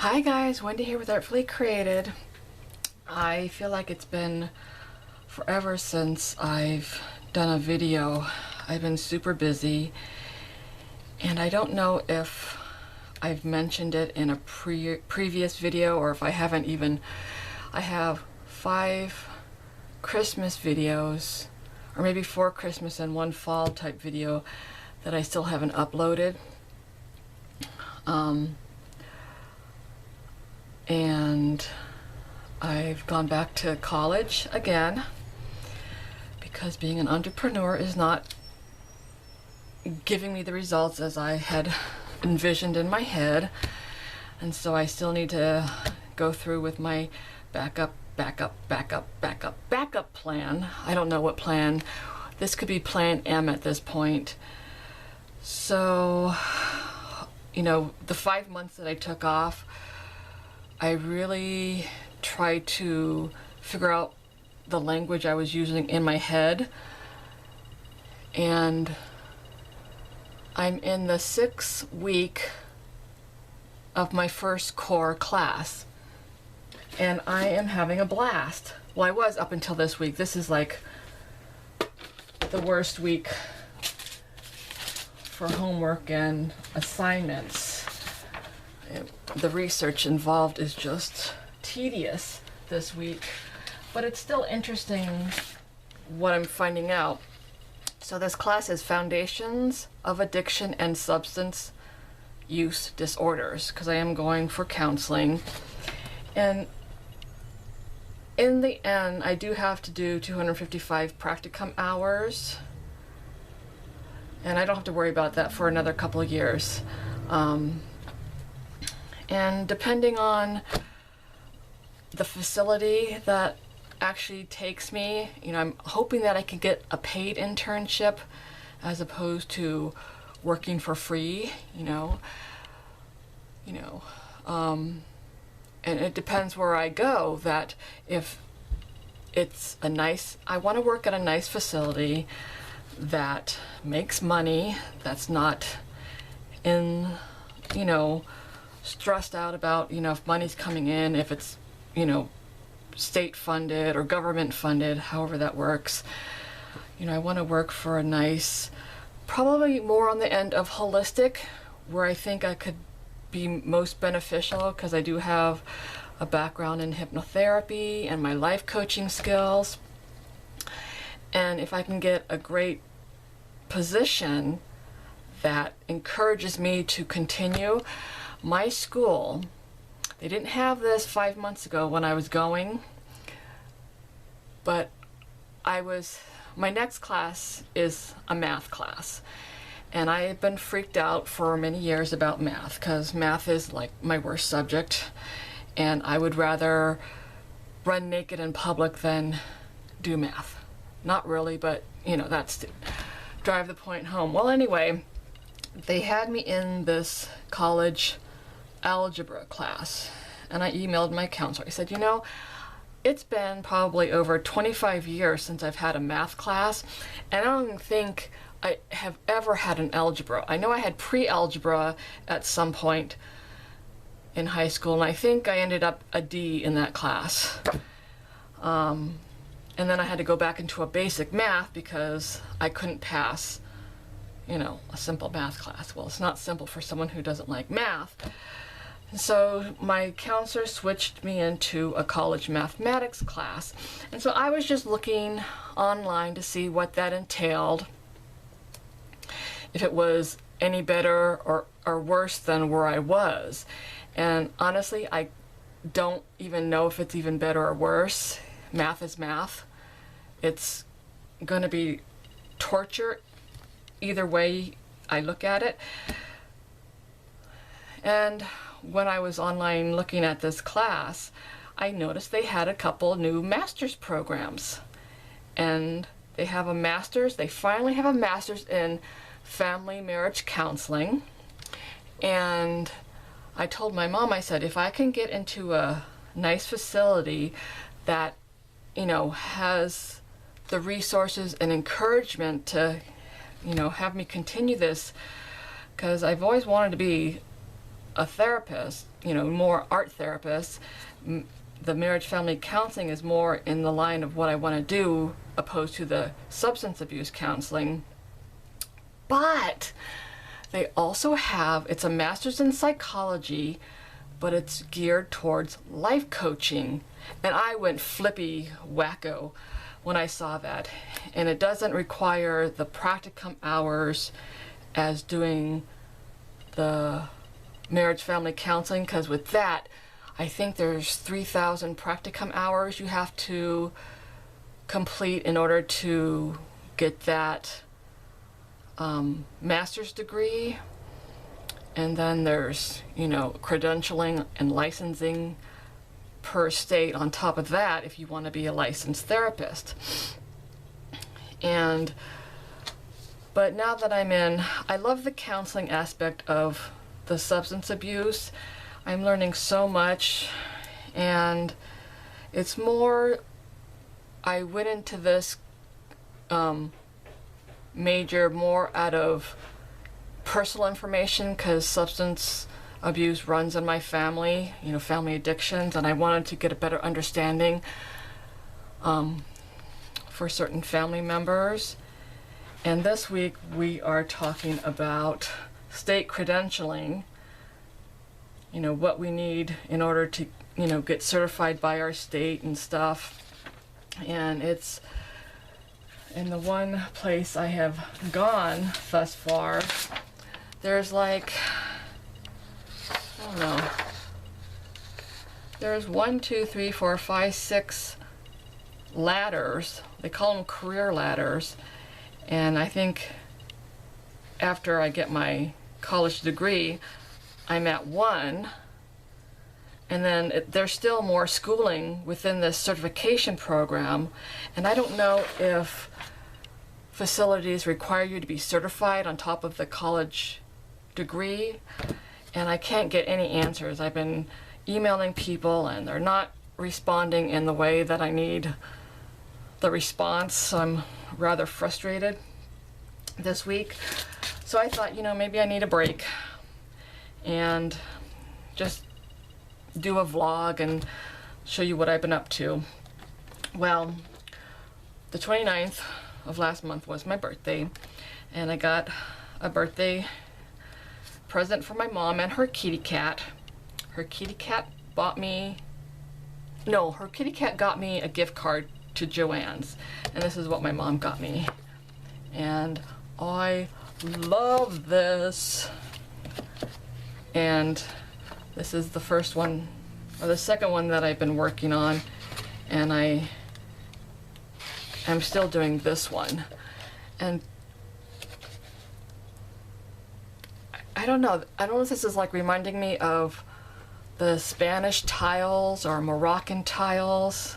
Hi guys, Wendy here with Artfully Created. I feel like it's been forever since I've done a video. I've been super busy and I don't know if I've mentioned it in a previous video or if I haven't even. I have 5 Christmas videos, or maybe 4 Christmas and 1 fall type video that I still haven't uploaded. And I've gone back to college again because being an entrepreneur is not giving me the results as I had envisioned in my head, and so I still need to go through with my backup plan. I don't know what plan. This could be plan M at this point. So, you know, the 5 months that I took off, I really tried to figure out the language I was using in my head, and I'm in the 6th week of my first core class and I am having a blast. Well, I was up until this week. This is like the worst week for homework and assignments. The research involved is just tedious this week, but it's still interesting what I'm finding out. So this class is Foundations of Addiction and Substance Use Disorders, because I am going for counseling. And in the end, I do have to do 255 practicum hours, and I don't have to worry about that for another couple of years. And depending on the facility that actually takes me, you know, I'm hoping that I can get a paid internship as opposed to working for free, and it depends where I go, that if it's I want to work at a nice facility that makes money, that's not in, stressed out about, if money's coming in, if it's, state funded or government funded, however that works. I want to work for a nice, probably more on the end of holistic, where I think I could be most beneficial, because I do have a background in hypnotherapy and my life coaching skills. And if I can get a great position that encourages me to continue. My school, they didn't have this 5 months ago when I was going, but my next class is a math class. And I have been freaked out for many years about math, because math is like my worst subject, and I would rather run naked in public than do math. Not really, but that's to drive the point home. Well, anyway, they had me in this college algebra class, and I emailed my counselor. I said, it's been probably over 25 years since I've had a math class, and I don't think I have ever had an algebra. I know I had pre-algebra at some point in high school, and I think I ended up a D in that class. And then I had to go back into a basic math because I couldn't pass, a simple math class. Well, it's not simple for someone who doesn't like math. And so my counselor switched me into a college mathematics class. And so I was just looking online to see what that entailed, if it was any better or worse than where I was. And honestly, I don't even know if it's even better or worse. Math is math. It's going to be torture either way I look at it. And when I was online looking at this class, I noticed they had a couple new master's programs. And they have a master's, they finally have a master's in family marriage counseling. And I told my mom, I said, if I can get into a nice facility that, has the resources and encouragement to, have me continue this, because I've always wanted to be a therapist, more art therapists. The marriage family counseling is more in the line of what I want to do, opposed to the substance abuse counseling. But they also have, it's a master's in psychology, but it's geared towards life coaching. And I went flippy wacko when I saw that. And it doesn't require the practicum hours as doing the marriage family counseling, because with that, I think there's 3,000 practicum hours you have to complete in order to get that master's degree. And then there's, credentialing and licensing per state on top of that if you want to be a licensed therapist. But now that I love the counseling aspect of the substance abuse. I'm learning so much, and it's more, I went into this major more out of personal information, because substance abuse runs in my family, family addictions, and I wanted to get a better understanding for certain family members. And this week we are talking about state credentialing, what we need in order to, get certified by our state and stuff. And it's in the one place I have gone thus far, there's like, I don't know, there's 1, 2, 3, 4, 5, 6 ladders. They call them career ladders. And I think after I get my college degree, I'm at 1. And then there's still more schooling within this certification program. And I don't know if facilities require you to be certified on top of the college degree. And I can't get any answers. I've been emailing people and they're not responding in the way that I need the response. So I'm rather frustrated this week. So I thought, maybe I need a break and just do a vlog and show you what I've been up to. Well, the 29th of last month was my birthday, and I got a birthday present for my mom and her kitty cat. Her kitty cat got me a gift card to Joann's, and this is what my mom got me. And I love this. And this is the first one, or the second one that I've been working on, and I'm still doing this one. And I don't know if this is like reminding me of the Spanish tiles or Moroccan tiles.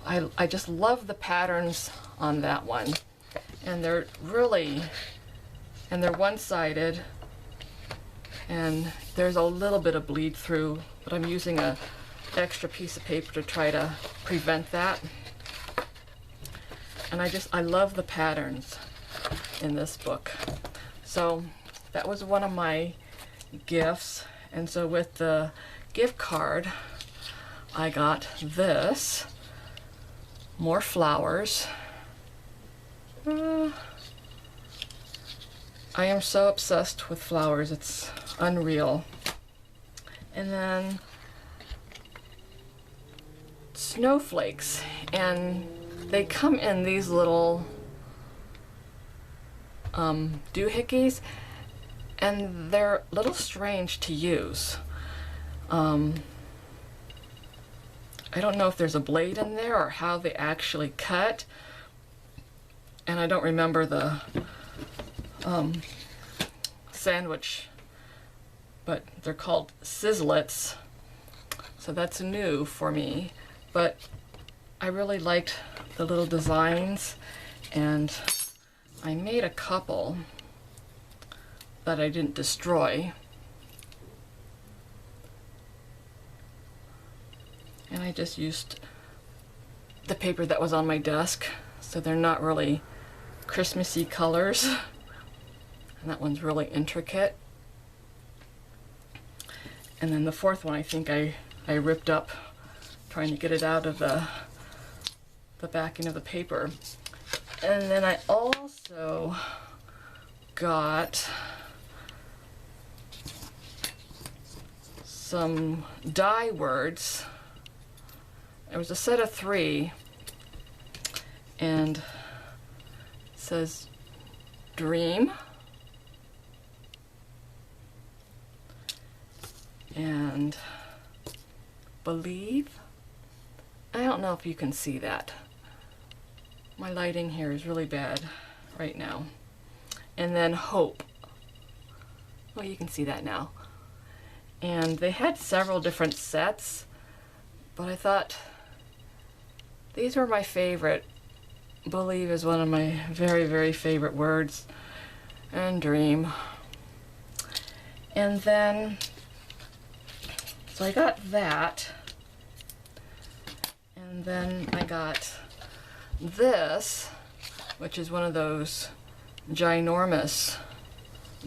I just love the patterns on that one. And they're one-sided, and there's a little bit of bleed through, but I'm using a extra piece of paper to try to prevent that. And I love the patterns in this book. So that was one of my gifts. And so with the gift card, I got this, more flowers. I am so obsessed with flowers, it's unreal. And then snowflakes, and they come in these little doohickeys, and they're a little strange to use. I don't know if there's a blade in there or how they actually cut, and I don't remember the sandwich, but they're called sizzlets, so that's new for me. But I really liked the little designs, and I made a couple that I didn't destroy. And I just used the paper that was on my desk, so they're not really Christmassy colors. And that one's really intricate. And then the fourth one I think I ripped up trying to get it out of the backing of the paper. And then I also got some die words. It was a set of 3, and it says dream and believe. I don't know if you can see that. My lighting here is really bad right now. And then hope. Well, you can see that now. And they had several different sets, but I thought these were my favorite. Believe is one of my very, very favorite words, and dream. And then, so I got that, and then I got this, which is one of those ginormous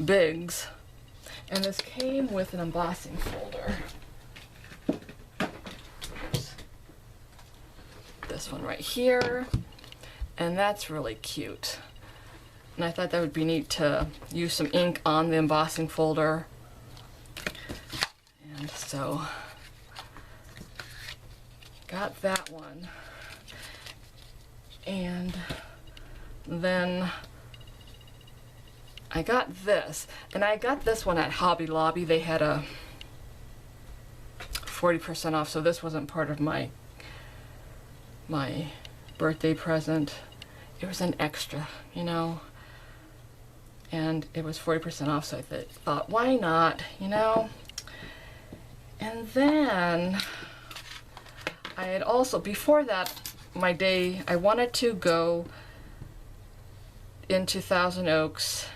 bigs, and this came with an embossing folder. Oops. This one right here, and that's really cute. And I thought that would be neat to use some ink on the embossing folder. And so, got that one. And then I got this, and I got this one at Hobby Lobby. They had a 40% off, so this wasn't part of my birthday present. It was an extra, you know, and it was 40% off, so I thought, why not, you know? And then I had also, before that, my day, I wanted to go into Thousand Oaks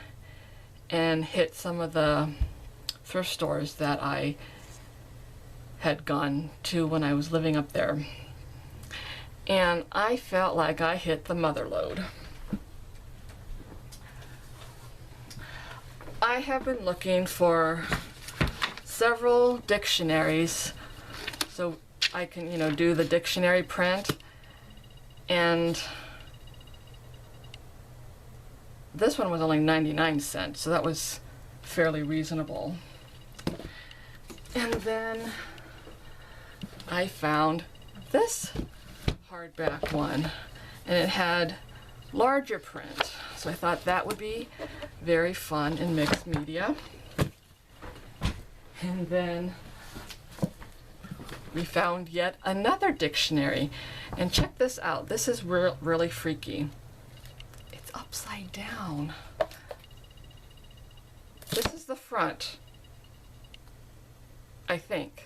and hit some of the thrift stores that I had gone to when I was living up there. And I felt like I hit the mother lode. I have been looking for several dictionaries so I can, you know, do the dictionary print. And this one was only 99 cents, so that was fairly reasonable. And then I found this hardback one, and it had larger print, so I thought that would be very fun in mixed media. And then we found yet another dictionary, and check this out. This is really freaky. It's upside down. This is the front, I think,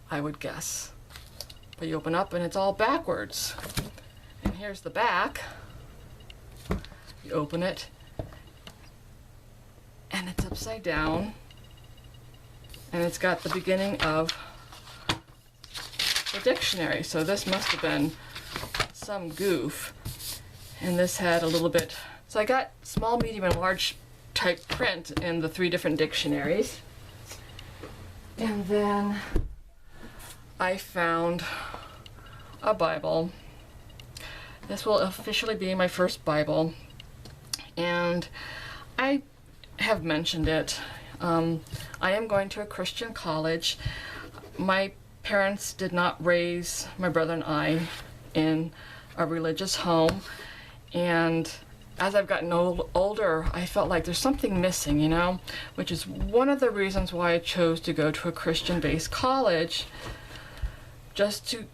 I would guess. But you open up and it's all backwards. And here's the back. You open it and it's upside down. And it's got the beginning of the dictionary. So this must have been some goof. And this had a little bit, so I got small, medium, and large type print in the 3 different dictionaries. And then I found a Bible. This will officially be my first Bible, and I have mentioned it. I am going to a Christian college. My parents did not raise my brother and I in a religious home, and as I've gotten older, I felt like there's something missing, you know, which is one of the reasons why I chose to go to a Christian-based college, just to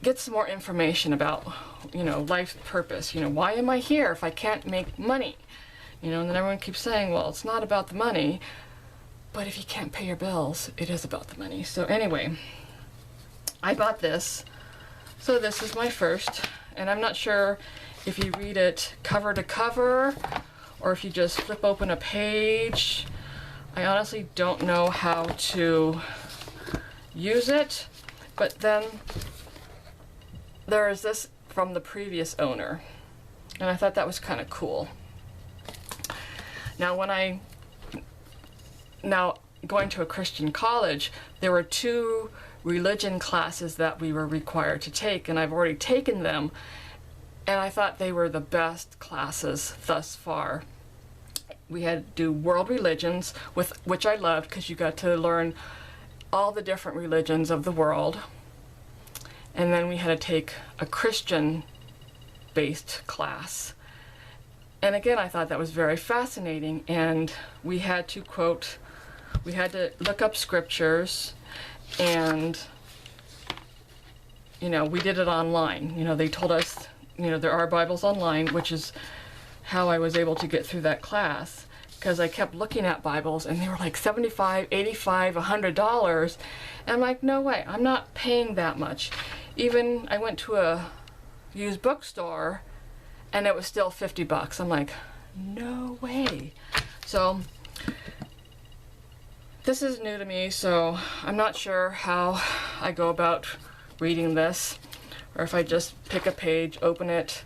get some more information about, you know, life's purpose. You know, why am I here if I can't make money? You know, and then everyone keeps saying, well, it's not about the money, but if you can't pay your bills, it is about the money. So anyway, I bought this. So this is my first, and I'm not sure if you read it cover to cover or if you just flip open a page. I honestly don't know how to use it, but then there is this from the previous owner, and I thought that was kind of cool. Now going to a Christian college, there were 2 religion classes that we were required to take, and I've already taken them, and I thought they were the best classes thus far. We had to do world religions, which I loved because you got to learn all the different religions of the world. And then we had to take a Christian-based class. And again, I thought that was very fascinating. And we had to look up scriptures, and, we did it online. They told us, there are Bibles online, which is how I was able to get through that class, because I kept looking at Bibles and they were like $75, $85, $100, and I'm like, no way, I'm not paying that much. Even I went to a used bookstore and it was still $50. I'm like, no way. So this is new to me, so I'm not sure how I go about reading this, or if I just pick a page, open it,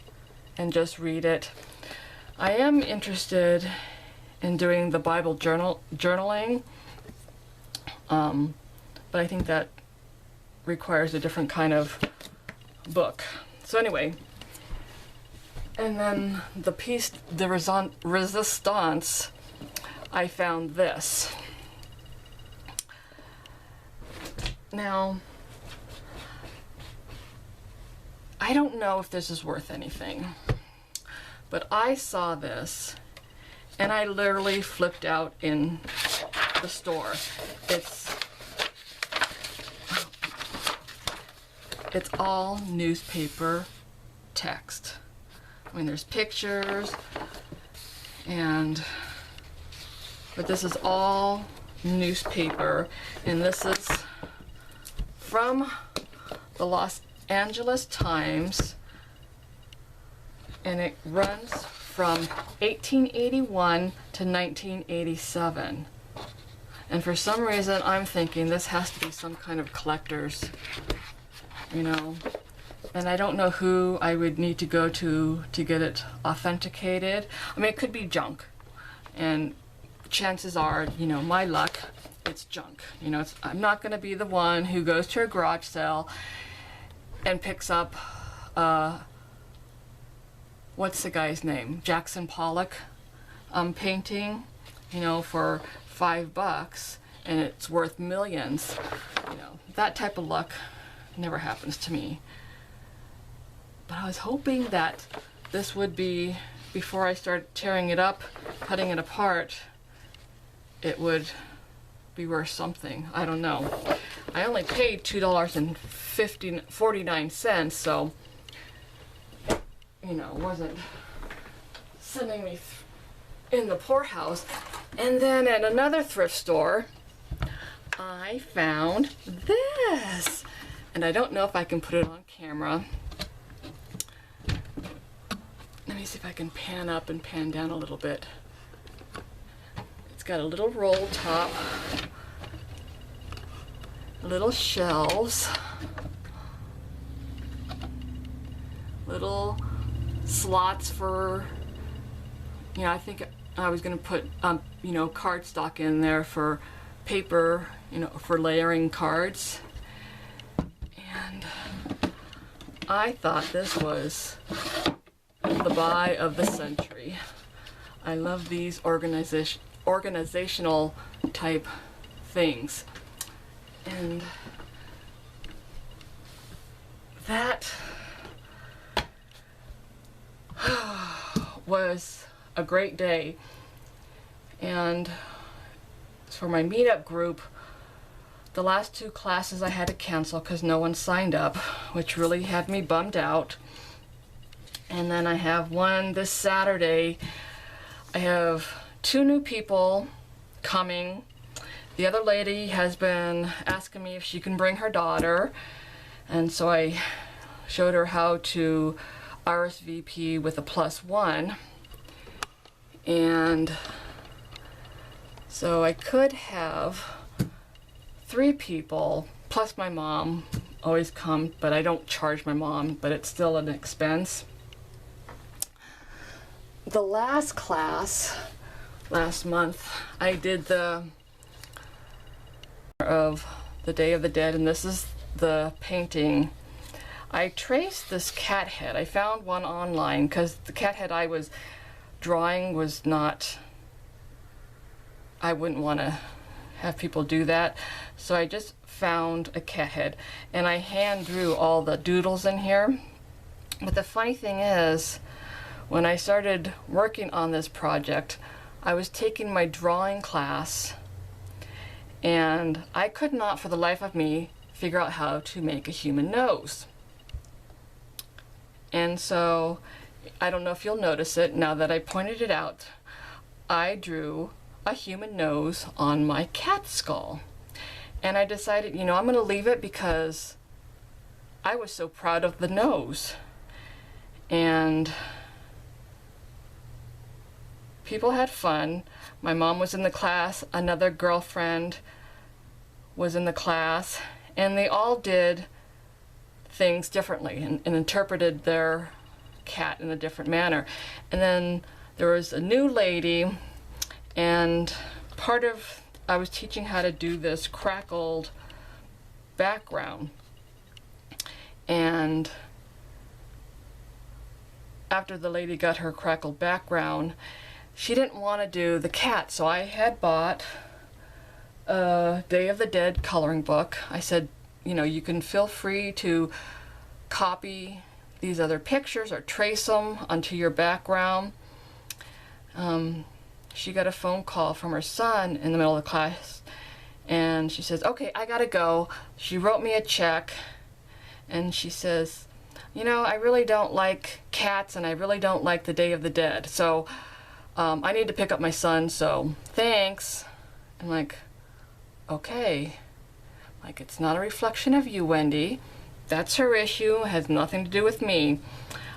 and just read it. I am interested in doing the Bible journaling, but I think that requires a different kind of book. So anyway, and then the piece de resistance, I found this. Now, I don't know if this is worth anything, but I saw this and I literally flipped out in the store. It's all newspaper text. I mean, there's pictures, but this is all newspaper, and this is from the Los Angeles Times, and it runs from 1881 to 1987. And for some reason, I'm thinking this has to be some kind of collector's, and I don't know who I would need to go to get it authenticated. I mean, it could be junk, and chances are, my luck, it's junk. I'm not going to be the one who goes to a garage sale and picks up, what's the guy's name? Jackson Pollock painting, for $5, and it's worth millions. That type of luck never happens to me. But I was hoping that this would be, before I start tearing it up, cutting it apart, it would be worth something. I don't know. I only paid $2.49, so it wasn't sending me in the poorhouse. And then at another thrift store, I found this, and I don't know if I can put it on camera. Let me see if I can pan up and pan down a little bit. It's got a little roll top, little shelves, little slots for, I think I was going to put, cardstock in there for paper, for layering cards. And I thought this was the buy of the century. I love these organizational type things. And that was a great day. And for my meetup group, the last 2 classes I had to cancel because no one signed up, which really had me bummed out. And then I have one this Saturday. I have 2 new people coming. The other lady has been asking me if she can bring her daughter, and so I showed her how to RSVP with a +1. And so I could have 3 people, plus my mom always come, but I don't charge my mom, but it's still an expense. The last class, last month, I did the of the Day of the Dead, and this is the painting. I traced this cat head. I found one online because the cat head I was drawing was not, I wouldn't want to have people do that. So I just found a cat head and I hand drew all the doodles in here. But the funny thing is, when I started working on this project, I was taking my drawing class and I could not for the life of me figure out how to make a human nose. And so, I don't know if you'll notice it now that I pointed it out, I drew a human nose on my cat skull. And I decided, you know, I'm going to leave it because I was so proud of the nose. And people had fun. My mom was in the class, another girlfriend was in the class, and they all did things differently and interpreted their cat in a different manner. And then there was a new lady, and I was teaching how to do this crackled background. And after the lady got her crackled background, she didn't want to do the cat, so I had bought a Day of the Dead coloring book. I said, you know, you can feel free to copy these other pictures or trace them onto your background. She got a phone call from her son in the middle of the class, and she says, okay, I gotta go. She wrote me a check, and she says, you know, I really don't like cats, and I really don't like the Day of the Dead, so I need to pick up my son, so thanks. I'm like, okay. Like, it's not a reflection of you, Wendy. That's her issue, has nothing to do with me.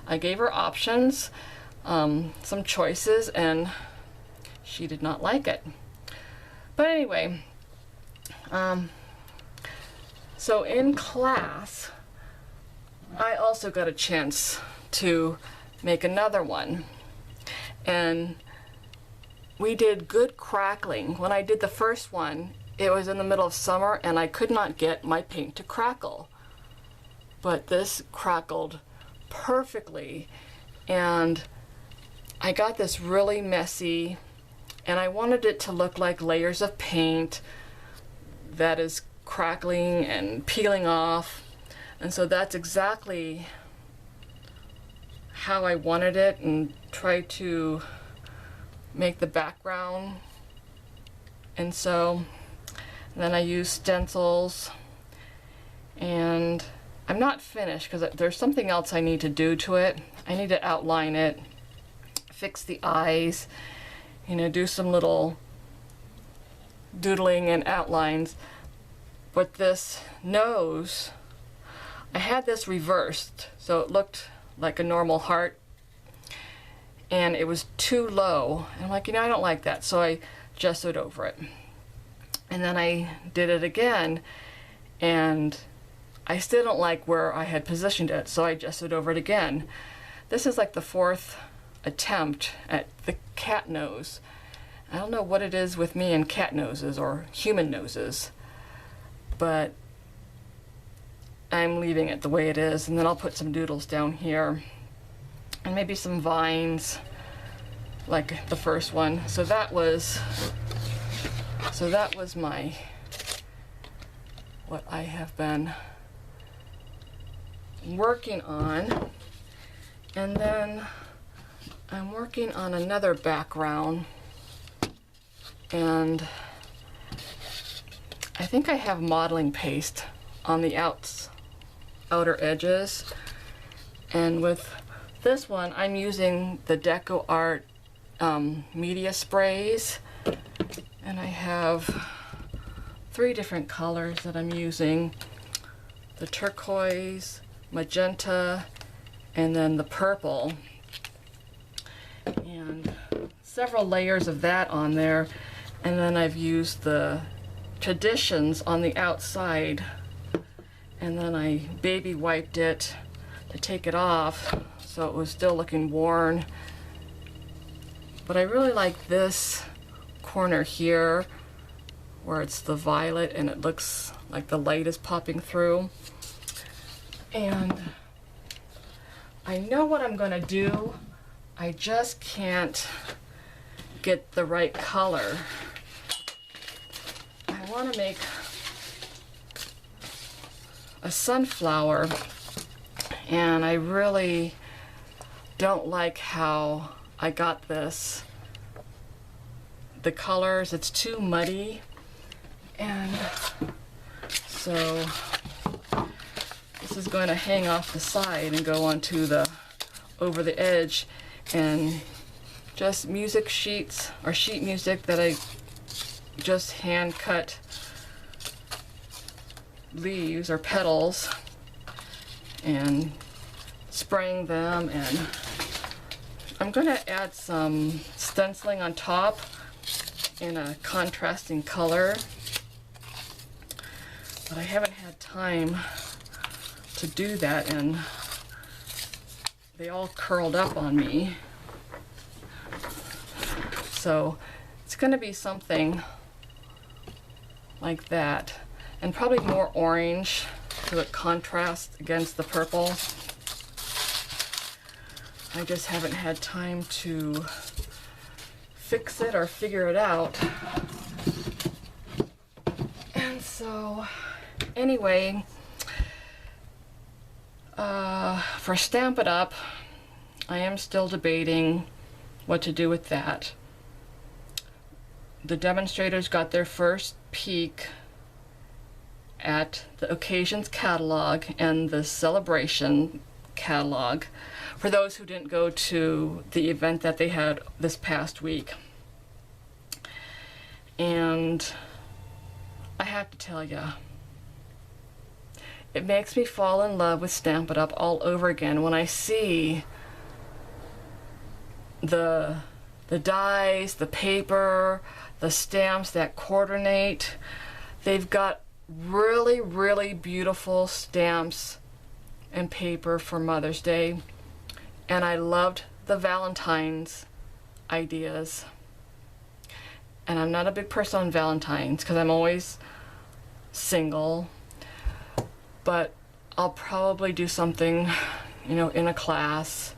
I gave her options, some choices, and she did not like it. But anyway, so in class, I also got a chance to make another one. And we did good crackling. When I did the first one, it was in the middle of summer and I could not get my paint to crackle. But this crackled perfectly, and I got this really messy, and I wanted it to look like layers of paint that is crackling and peeling off. And so that's exactly how I wanted it, and tried to make the background. And so then I used stencils, and I'm not finished because there's something else I need to do to it. I need to outline it, fix the eyes, you know, do some little doodling and outlines. But this nose, I had this reversed, so it looked like a normal heart, and it was too low. And I'm like, you know, I don't like that, so I gessoed over it. And then I did it again, and I still don't like where I had positioned it, so I gessoed over it again. This is like the fourth attempt at the cat nose. I don't know what it is with me and cat noses or human noses, but I'm leaving it the way it is, and then I'll put some doodles down here and maybe some vines like the first one. So that was my, what I have been working on. And then I'm working on another background, and I think I have modeling paste on the outer edges. And with this one, I'm using the Deco Art media sprays, and I have 3 different colors that I'm using: the turquoise, magenta, and then the purple, and several layers of that on there. And then I've used the Traditions on the outside, and then I baby wiped it to take it off so it was still looking worn. But I really like this corner here where it's the violet and it looks like the light is popping through. And I know what I'm gonna do, I just can't get the right color. I want to make a sunflower, and I really don't like how I got this. The colors, it's too muddy, and so this is going to hang off the side and go onto the over the edge, and just music sheets or sheet music that I just hand cut leaves or petals and spraying them, and I'm gonna add some stenciling on top in a contrasting color, but I haven't had time to do that and they all curled up on me. So it's gonna be something like that, and probably more orange so it contrasts against the purple. I just haven't had time to fix it or figure it out. And so anyway, for Stamp It Up, I am still debating what to do with that. The demonstrators got their first peek at the Occasions catalog and the Celebration catalog for those who didn't go to the event that they had this past week. And I have to tell you, it makes me fall in love with Stamp It Up all over again when I see the dies, the paper, the stamps that coordinate. They've got really, really beautiful stamps and paper for Mother's Day. And I loved the Valentine's ideas. And I'm not a big person on Valentine's because I'm always single. But I'll probably do something, you know, in a class.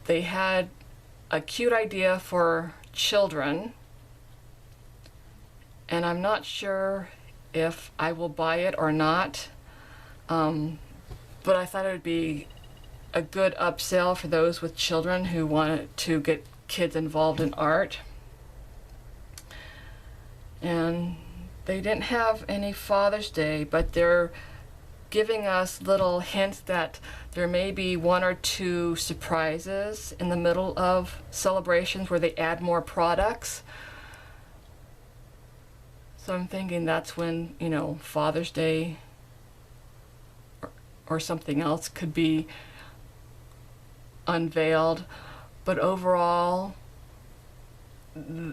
They had a cute idea for children, and I'm not sure if I will buy it or not, but I thought it would be a good upsell for those with children who wanted to get kids involved in art. And they didn't have any Father's Day, but they're giving us little hints that there may be one or two surprises in the middle of celebrations where they add more products. So I'm thinking that's when, you know, Father's Day or something else could be unveiled. But overall,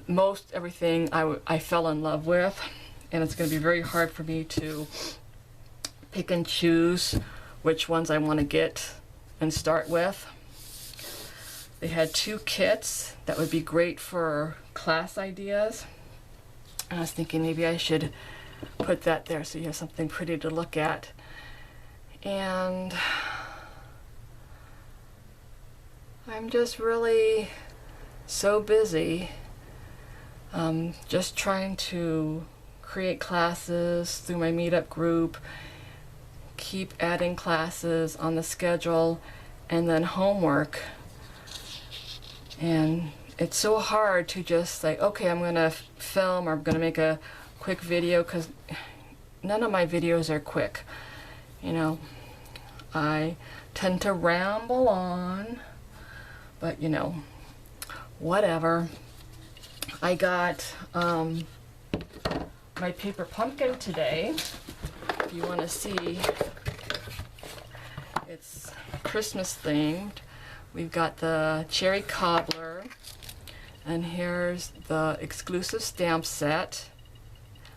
most everything I fell in love with, and it's going to be very hard for me to pick and choose which ones I want to get and start with. They had 2 kits that would be great for class ideas. And I was thinking maybe I should put that there so you have something pretty to look at. And I'm just really so busy just trying to create classes through my meetup group, keep adding classes on the schedule, and then homework. And it's so hard to just say, okay, I'm gonna film or I'm gonna make a quick video, because none of my videos are quick. You know, I tend to ramble on, but you know, whatever. I got my paper pumpkin today. If you want to see, it's Christmas themed. We've got the cherry cobbler, and here's the exclusive stamp set.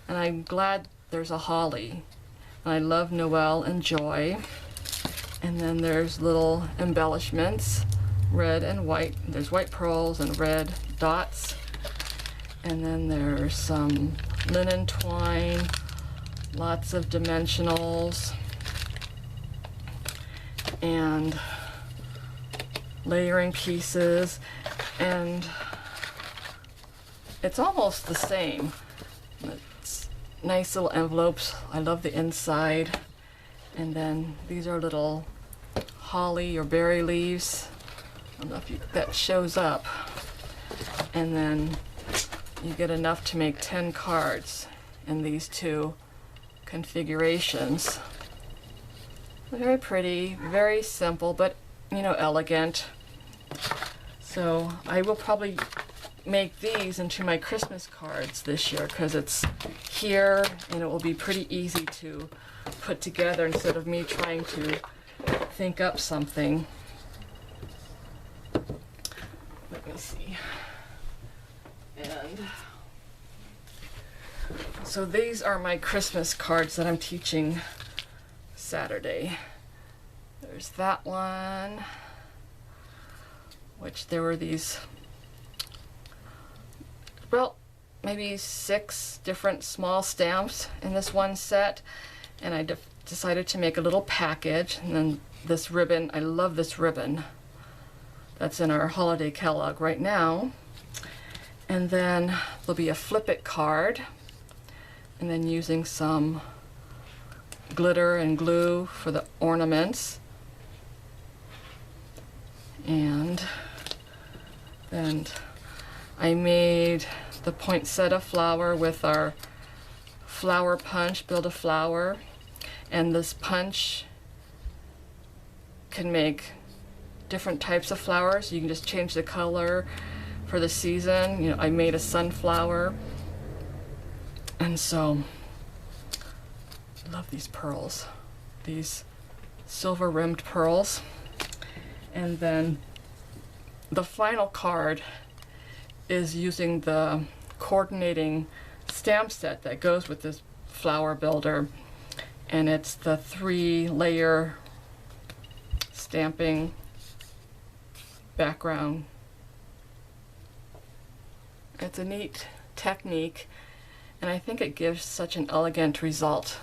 And I'm glad there's a holly. And I love Noel and Joy. And then there's little embellishments, red and white. There's white pearls and red dots. And then there's some linen twine, lots of dimensionals, and layering pieces, and it's almost the same. It's nice little envelopes. I love the inside. And then these are little holly or berry leaves. I don't know if that shows up. And then you get enough to make 10 cards in these two configurations. Very pretty, very simple, but you know, elegant. So I will probably make these into my Christmas cards this year because it's here and it will be pretty easy to put together instead of me trying to think up something. Let me see. And so these are my Christmas cards that I'm teaching Saturday. There's that one, which there were these, well, maybe 6 different small stamps in this one set, and I decided to make a little package. And then this ribbon, I love this ribbon that's in our holiday catalog right now. And then there'll be a flip it card, and then using some glitter and glue for the ornaments. And then I made the poinsettia flower with our flower punch, build a flower. And this punch can make different types of flowers. You can just change the color for the season. You know, I made a sunflower. And so I love these pearls, these silver rimmed pearls. And then the final card is using the coordinating stamp set that goes with this flower builder, and it's the 3-layer stamping background. It's a neat technique, and I think it gives such an elegant result.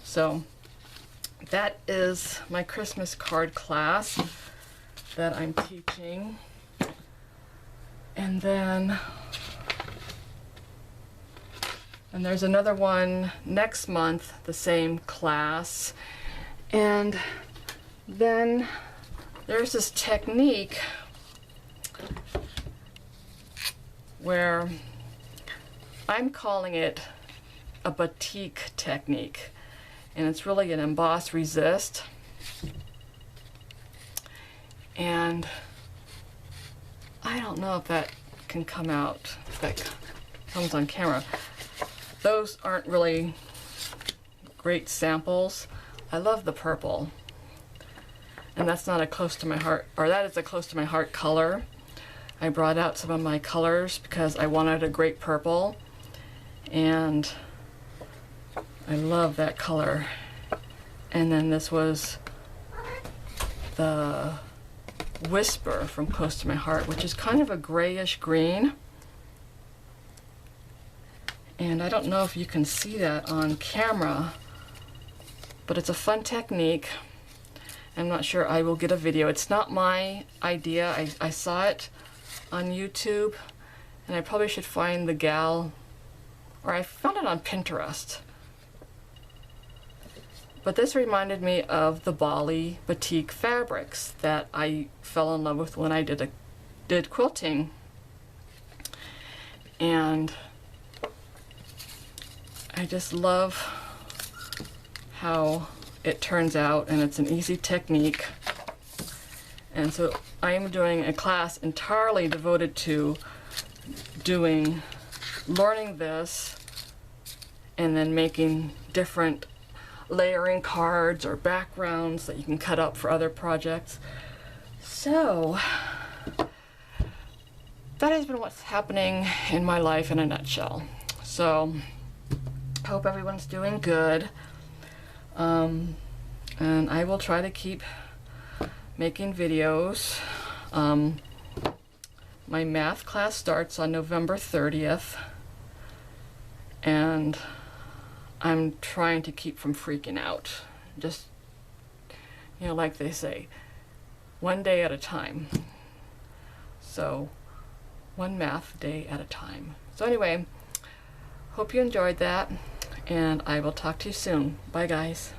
So that is my Christmas card class that I'm teaching. And then there's another one next month, the same class. And then there's this technique where I'm calling it a batik technique. And it's really an emboss resist. And I don't know if that can come out, if that comes on camera. Those aren't really great samples. I love the purple. And that's not a close to my heart, or that is a close to my heart color. I brought out some of my colors because I wanted a great purple. And I love that color. And then this was the Whisper from Close to My Heart, which is kind of a grayish green. And I don't know if you can see that on camera, but it's a fun technique. I'm not sure I will get a video. It's not my idea. I saw it on YouTube, and I probably should find the gal, or I found it on Pinterest. But this reminded me of the Bali batik fabrics that I fell in love with when I did quilting. And I just love how it turns out, and it's an easy technique. And so I am doing a class entirely devoted to learning this and then making different layering cards or backgrounds that you can cut up for other projects. So that has been what's happening in my life in a nutshell. So I hope everyone's doing good. And I will try to keep making videos. My math class starts on November 30th, and I'm trying to keep from freaking out. Just, like they say, one day at a time. So, one math day at a time. So anyway, hope you enjoyed that, and I will talk to you soon. Bye, guys.